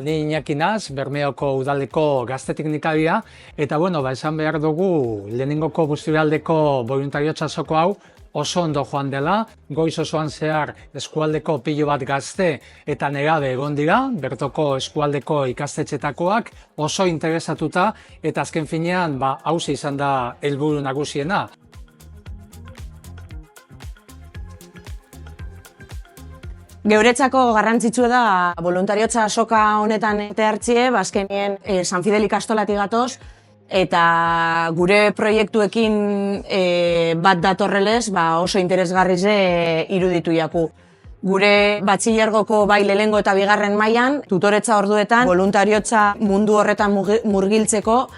Ni Iñaki naz, Bermeoko udaldeko gazte teknikaria, eta esan behar dugu lehenengoko Busturialdeko boluntariotza azoko hau oso ondo joan dela. Goiz osoan zehar eskualdeko pilo bat gazte eta nerabe egon dira, bertoko eskualdeko ikastetxetakoak oso interesatuta, eta azken finean hauxe izan da helburu nagusiena. Geuretzako garrantzitsua da boluntariotza azoka honetan parte hartzie, azkenien San Fidel ikastolatik gatoz, eta gure proiektuekin bat datorrelez oso interesgarrize iruditu jaku. Gure batxilergoko bai lehenengo eta bigarren mailan, tutoretza orduetan, boluntariotza mundu horretan murgiltzeko,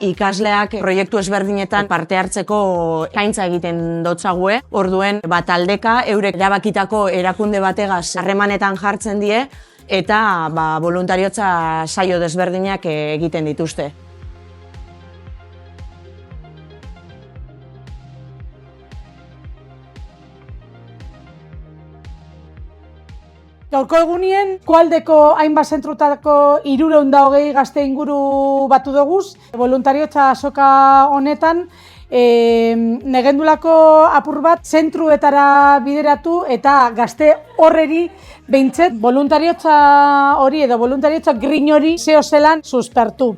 ikasleak proiektu ezberdinetan parte hartzeko eskaintza egiten dotzague. Orduen, taldeka eurek erabakitako erakunde bategaz harremanetan jartzen die, eta boluntariotza saio desberdinak egiten dituzte. Gaurko egunien, eskualdeko hainbat zentrutako 320 gazte inguru batu doguz. Boluntariotza azoka honetan, negendulako apur bat zentruetara bideratu eta gazte horreri behintzet boluntariotza hori edo boluntariotza grin hori zeo zelan suspertu.